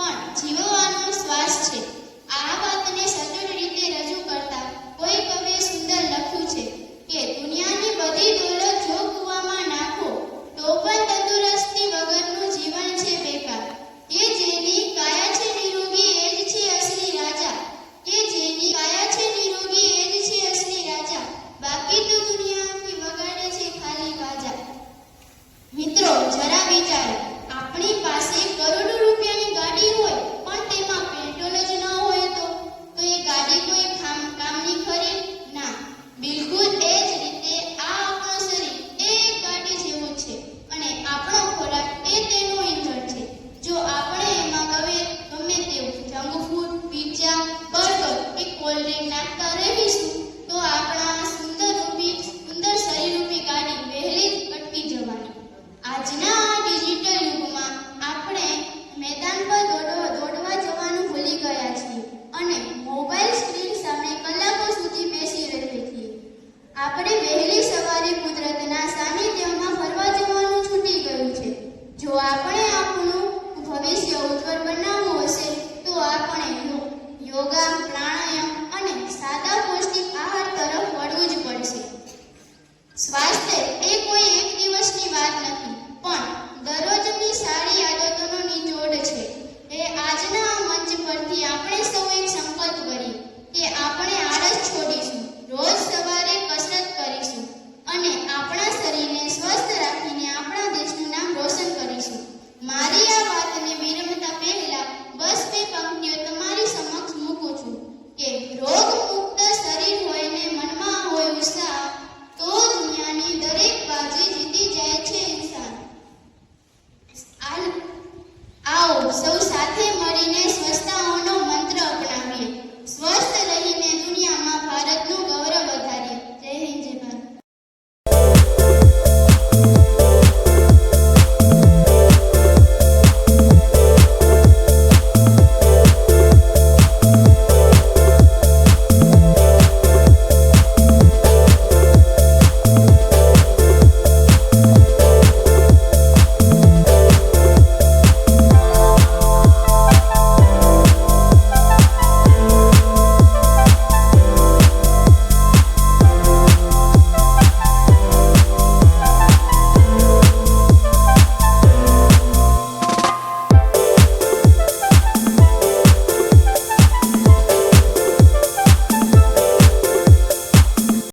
પણ જીવવાનો શ્વાસ છે. આ વાતને સચોટ રીતે રજૂ કરતા કોઈ કવિએ સુંદર લખ્યું છે કે દુનિયાની બધી દોલત જો કૂવામાં નાખો તો પણ તંદુરસ્તી વગરનું જીવન છે બેકાર. કે જેની કાયા છે નિરોગી એ જ છે અસલી રાજા. કે જેની કાયા છે નિરોગી એ જ છે અસલી રાજા. બાકી તો દુનિયાથી વગાડે છે ખાલી વાજા. મિત્રો જરા વિચારો, આપણી પાસે કરોડો રૂપિયાની ગાડી હોય પણ તેમાં પેટ્રોલ જ ન હોય તો એ ગાડી કોઈ કામની ખરી? ના, બિલકુલ એ જ રીતે આ આપણું શરીર એ એક ગાડી જેવું છે અને આપણો ખોરાક એ તેનું ઈંધણ છે. જો આપણે એમાં ગમે તેવું જંક ફૂડ, પિઝા, બર્ગર કે કોલ્ડ ડ્રિંક નાખતા રહીશું તો આપણા સુંદર શરીરરૂપી ગાડી વહેલી જ અટકી જવાની. આજના આ ડિજિટલ યુગમાં આપણે મેદાન પર દોડવા જવાનું ભૂલી ગયા છીએ અને મોબાઈલ સ્ક્રીન સામે કલાકો સુધી બેસી રહીએ છીએ. આપણે વહેલી સવારે કુદરતના સાનિધ્યમાં ફરવા જવાનું છૂટી ગયું છે. જો આપણે આપણું ભવિષ્ય ઉજ્જવળ બનાવવું હશે તો આપણે યોગા, પ્રાણાયામ અને સાદા પૌષ્ટિક આહાર તરફ વળવું જ પડશે. સ્વાસ્થ્ય એ કોઈ એક દિવસની વાત નથી પણ દરરોજની સારી આદતોનો નિચોડ છે. આજના આ મંચ પરથી આપણે સૌ એક સંકલ્પ કરીએ કે આપણે આળસ છોડીશું, રોજ સવારે કસરત કરીશું અને આપણા શરીરને સ્વસ્થ રાખીને આપણા દેશનું નામ રોશન કરીશું. મારી આ વાતને વિરમતા પહેલા બસ બે પંક્તિઓ તમારી સમક્ષ મૂકું છું કે રોગ મુક્ત શરીર હોય ને મનમાં હોય ઉત્સાહ તો દુનિયાની દરેક બાજી જીતી જાય છે ઇન્સાન. આવો સૌ સાથે મળીને સ્વસ્થ